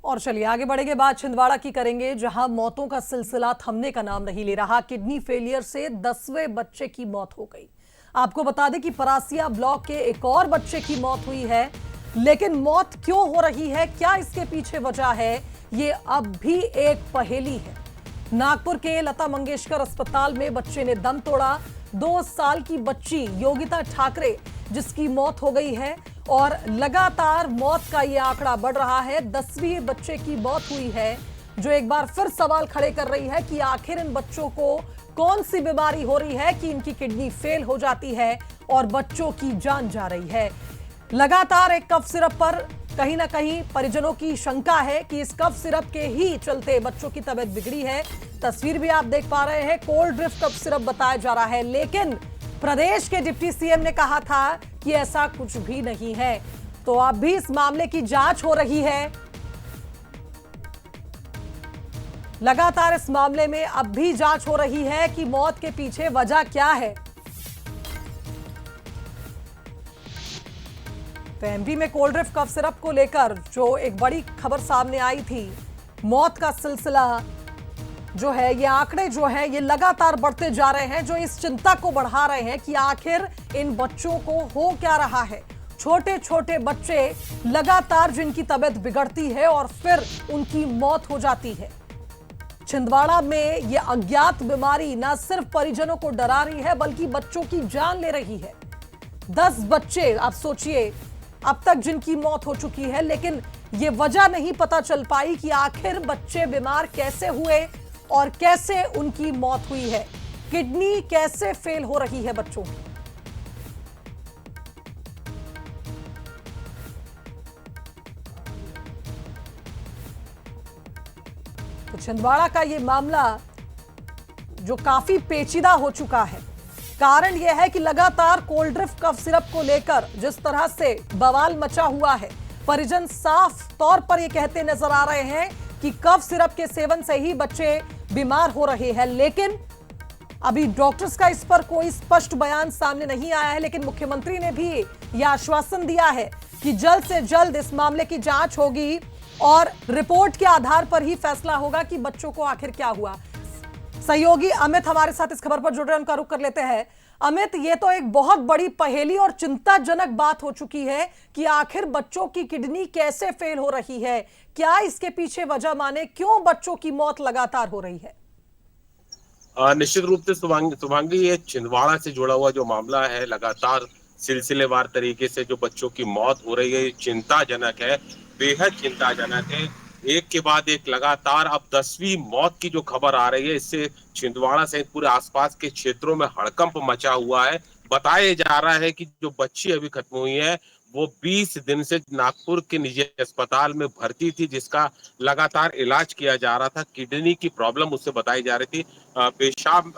और चलिए आगे बढ़ेंगे, बात छिंदवाड़ा की करेंगे, जहां मौतों का सिलसिला थमने का नाम नहीं ले रहा। किडनी फेलियर से 10वें बच्चे की मौत हो गई। आपको बता दें कि परासिया ब्लॉक के एक और बच्चे की मौत हुई है, लेकिन मौत क्यों हो रही है, क्या इसके पीछे वजह है, ये अब भी एक पहेली है। नागपुर के लता मंगेशकर अस्पताल में बच्चे ने दम तोड़ा। 2 साल की बच्ची योगिता ठाकरे जिसकी मौत हो गई है, और लगातार मौत का ये आंकड़ा बढ़ रहा है। 10वीं बच्चे की मौत हुई है, जो एक बार फिर सवाल खड़े कर रही है कि आखिर इन बच्चों को कौन सी बीमारी हो रही है कि इनकी किडनी फेल हो जाती है और बच्चों की जान जा रही है। लगातार एक कफ सिरप पर कहीं ना कहीं परिजनों की शंका है कि इस कफ सिरप के ही चलते बच्चों की तबीयत बिगड़ी है। तस्वीर भी आप देख पा रहे हैं, कोल्ड ड्रिफ्ट कफ सिरप बताया जा रहा है, लेकिन प्रदेश के डिप्टी सीएम ने कहा था कि ऐसा कुछ भी नहीं है। तो अब भी इस मामले की जांच हो रही है। लगातार इस मामले में अब भी जांच हो रही है कि मौत के पीछे वजह क्या है। तो एमपी में कोल्ड ड्रिफ्ट कफ सिरप को लेकर जो एक बड़ी खबर सामने आई थी, मौत का सिलसिला जो है, ये आंकड़े जो है ये लगातार बढ़ते जा रहे हैं, जो इस चिंता को बढ़ा रहे हैं कि आखिर इन बच्चों को हो क्या रहा है। छोटे छोटे बच्चे लगातार जिनकी तबीयत बिगड़ती है और फिर उनकी मौत हो जाती है। छिंदवाड़ा में ये अज्ञात बीमारी न सिर्फ परिजनों को डरा रही है, बल्कि बच्चों की जान ले रही है। 10 बच्चे, आप सोचिए, अब तक जिनकी मौत हो चुकी है, लेकिन ये वजह नहीं पता चल पाई कि आखिर बच्चे बीमार कैसे हुए और कैसे उनकी मौत हुई है। किडनी कैसे फेल हो रही है बच्चों की। तो छिंदवाड़ा का ये मामला जो काफी पेचीदा हो चुका है, कारण यह है कि लगातार कोल्ड ड्रिफ्ट कफ सिरप को लेकर जिस तरह से बवाल मचा हुआ है, परिजन साफ तौर पर यह कहते नजर आ रहे हैं कि कफ सिरप के सेवन से ही बच्चे बीमार हो रहे हैं। लेकिन अभी डॉक्टर्स का इस पर कोई स्पष्ट बयान सामने नहीं आया है, लेकिन मुख्यमंत्री ने भी यह आश्वासन दिया है कि जल्द से जल्द इस मामले की जांच होगी और रिपोर्ट के आधार पर ही फैसला होगा कि बच्चों को आखिर क्या हुआ। सहयोगी अमित हमारे साथ इस खबर पर जुड़ रहे हैं, उनका रुख कर लेते हैं। अमित, ये तो एक बहुत बड़ी पहेली और चिंताजनक बात हो चुकी है कि आखिर बच्चों की किडनी कैसे फेल हो रही है, क्या इसके पीछे वजह माने, क्यों बच्चों की मौत लगातार हो रही है? निश्चित रूप से शुभांगी, ये छिंदवाड़ा से जुड़ा हुआ जो मामला है, लगातार सिलसिलेवार तरीके से जो बच्चों की मौत हो रही है, चिंताजनक है, बेहद चिंताजनक है। एक के बाद एक लगातार अब 10वीं मौत की जो खबर आ रही है, इससे छिंदवाड़ा सहित पूरे आसपास के क्षेत्रों में हड़कंप मचा हुआ है। बताया जा रहा है कि जो बच्ची अभी खत्म हुई है, वो 20 दिन से नागपुर के निजी अस्पताल में भर्ती थी, जिसका लगातार इलाज किया जा रहा था। किडनी की प्रॉब्लम उससे बताई जा रही थी, पेशाब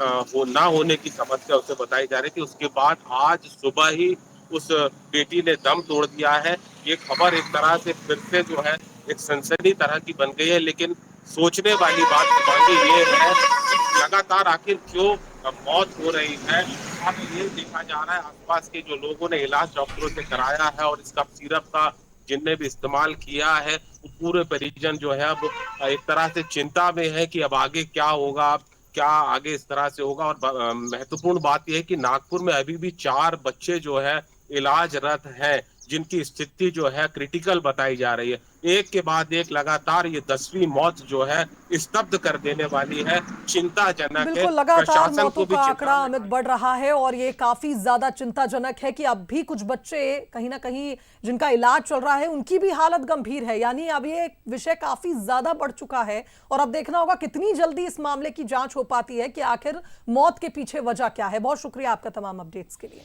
ना होने की समस्या उसे बताई जा रही थी। उसके बाद आज सुबह ही उस बेटी ने दम तोड़ दिया है। ये खबर एक तरह से फिर से जो है एक सनसनी तरह की बन गई है, लेकिन सोचने वाली बात बाकी ये है कि लगातार आखिर क्यों मौत हो रही है। अब ये देखा जा रहा है, आसपास के जो लोगों ने इलाज डॉक्टरों से कराया है और इसका सिरप का जिनने भी इस्तेमाल किया है, वो पूरे परिजन जो है अब एक तरह से चिंता में है कि अब आगे क्या होगा, अब क्या आगे इस तरह से होगा। और महत्वपूर्ण बात यह है कि नागपुर में अभी भी 4 बच्चे जो है इलाजरत हैं, जिनकी स्थिति जो है क्रिटिकल बताई जा रही है। एक के बाद एक लगातार ये 10वीं मौत जो है स्तब्ध कर देने वाली है, चिंताजनक है। बिल्कुल, लगातार प्रशासन मौतों को भी का आंकड़ा चिंता में अमित बढ़ रहा है और ये काफी ज्यादा चिंताजनक है कि अब भी कुछ बच्चे कहीं ना कहीं जिनका इलाज चल रहा है, उनकी भी हालत गंभीर है। यानी अब ये विषय काफी ज्यादा बढ़ चुका है और अब देखना होगा कितनी जल्दी इस मामले की जांच हो पाती है कि आखिर मौत के पीछे वजह क्या है। बहुत शुक्रिया आपका तमाम अपडेट्स के लिए।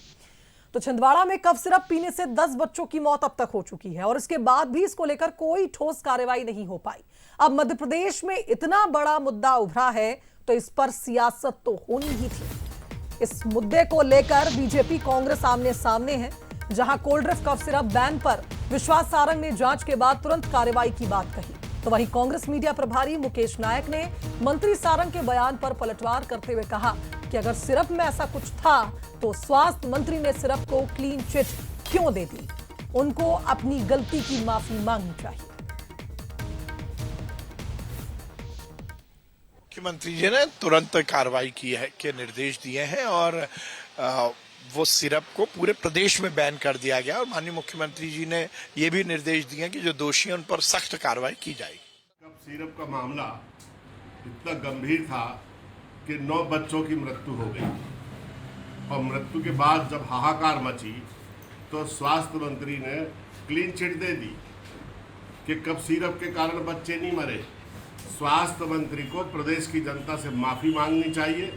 तो छिंदवाड़ा में कफ सिरप पीने से 10 बच्चों की मौत अब तक हो चुकी है और इसके बाद भी इसको लेकर कोई ठोस कार्रवाई नहीं हो पाई। अब मध्य प्रदेश में इतना बड़ा मुद्दा उभरा है तो इस पर सियासत तो होनी ही थी। इस मुद्दे को लेकर बीजेपी कांग्रेस आमने सामने है, जहां Coldrif cough syrup ban पर विश्वास सारंग ने जांच के बाद तुरंत कार्रवाई की बात कही। तो वहीं कांग्रेस मीडिया प्रभारी मुकेश नायक ने मंत्री सारंग के बयान पर पलटवार करते हुए कहा कि अगर सिरप में ऐसा कुछ था तो स्वास्थ्य मंत्री ने सिरप को क्लीन चिट क्यों दे दी, उनको अपनी गलती की माफी मांगनी चाहिए। मुख्यमंत्री जी ने तुरंत कार्रवाई की है के निर्देश दिए हैं और वो सिरप को पूरे प्रदेश में बैन कर दिया गया और माननीय मुख्यमंत्री जी ने ये भी निर्देश दिए कि जो दोषी हैं उन पर सख्त कार्रवाई की जाएगी। कप सिरप का मामला इतना गंभीर था कि 9 बच्चों की मृत्यु हो गई और मृत्यु के बाद जब हाहाकार मची तो स्वास्थ्य मंत्री ने क्लीन चिट दे दी कि कप सिरप के कारण बच्चे नहीं मरे। स्वास्थ्य मंत्री को प्रदेश की जनता से माफी मांगनी चाहिए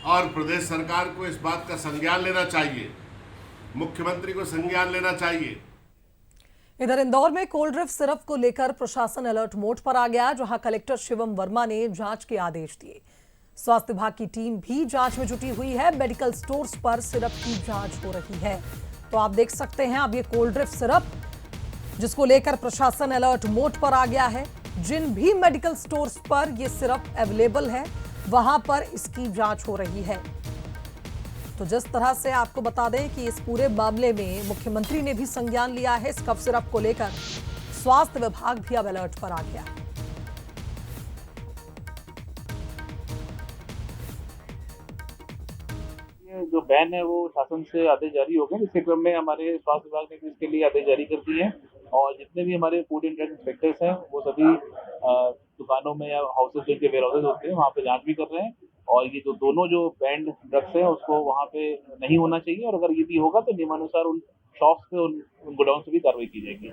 और प्रदेश सरकार को इस बात का संज्ञान लेना चाहिए, मुख्यमंत्री को संज्ञान लेना चाहिए। इधर इंदौर में कोल्ड ड्रिफ्ट सिरप को लेकर प्रशासन अलर्ट मोड पर आ गया, जहां कलेक्टर शिवम वर्मा ने जांच के आदेश दिए। स्वास्थ्य विभाग की टीम भी जांच में जुटी हुई है। मेडिकल स्टोर्स पर सिरप की जांच हो रही है। तो आप देख सकते हैं अब ये कोल्ड ड्रिफ्ट सिरप जिसको लेकर प्रशासन अलर्ट मोड पर आ गया है। जिन भी मेडिकल स्टोर्स पर ये सिरप अवेलेबल है वहां पर इसकी जांच हो रही है। तो जिस तरह से आपको बता दें कि इस पूरे मामले में मुख्यमंत्री ने भी संज्ञान लिया है, इस कफ सिरप को लेकर स्वास्थ्य विभाग भी अब अलर्ट पर आ गया है। जो बैन है वो शासन से आदेश जारी हो गए, इसके क्रम में हमारे स्वास्थ्य विभाग ने भी इसके लिए आदेश जारी कर दिए हैं और जितने भी हमारे फूड एंड ड्रग इंस्पेक्टर्स हैं वो सभी दुकानों में या हाउसेज जिनके वेयर हाउसेज होते हैं वहाँ पे जांच भी कर रहे हैं और ये जो दोनों जो बैंड ड्रग्स हैं उसको वहाँ पे नहीं होना चाहिए और अगर ये भी होगा तो नियमानुसार उन शॉप्स पे उन गोडाउन से भी कार्रवाई की जाएगी।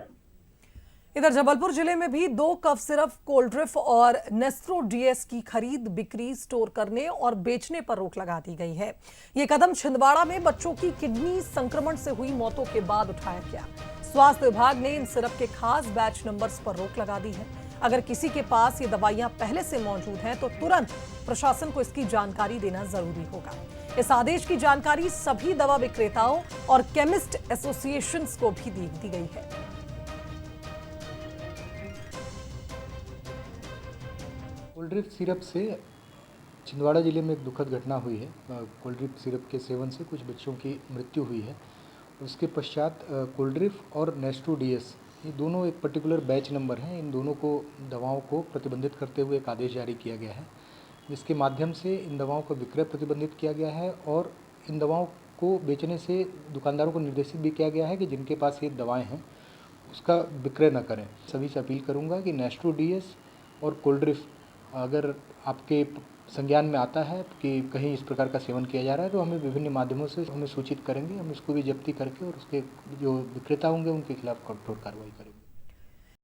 इधर जबलपुर जिले में भी 2 कफ सिरप, कोल्ड ड्रिफ्ट और नेस्ट्रो डीएस की खरीद, बिक्री, स्टोर करने और बेचने पर रोक लगा दी गई है। ये कदम छिंदवाड़ा में बच्चों की किडनी संक्रमण से हुई मौतों के बाद उठाया गया। स्वास्थ्य विभाग ने इन सिरप के खास बैच नंबर्स पर रोक लगा दी है। अगर किसी के पास ये दवाइयां पहले से मौजूद हैं तो तुरंत प्रशासन को इसकी जानकारी देना जरूरी होगा। इस आदेश की जानकारी सभी दवा विक्रेताओं और केमिस्ट एसोसिएशन को भी दी गई है। कोल्ड ड्रिफ्ट सिरप से छिंदवाड़ा जिले में एक दुखद घटना हुई है। कोल्ड ड्रिफ्ट सिरप के सेवन से कुछ बच्चों की मृत्यु हुई है। उसके पश्चात कोल्ड ड्रिफ्ट और नेस्ट्रो डीएस ये दोनों एक पर्टिकुलर बैच नंबर हैं। इन दोनों को दवाओं को प्रतिबंधित करते हुए एक आदेश जारी किया गया है, जिसके माध्यम से इन दवाओं का विक्रय प्रतिबंधित किया गया है और इन दवाओं को बेचने से दुकानदारों को निर्देशित भी किया गया है कि जिनके पास ये दवाएँ हैं उसका विक्रय न करें। सभी से अपील करूँगा कि नेस्ट्रो डीएस और कोल्ड ड्रिफ्ट अगर आपके संज्ञान में आता है कि कहीं इस प्रकार का सेवन किया जा रहा है तो हमें विभिन्न माध्यमों से हमें सूचित करेंगे। हम इसको भी जब्ती करके और उसके जो विक्रेता होंगे उनके खिलाफ कठोर कार्रवाई करेंगे।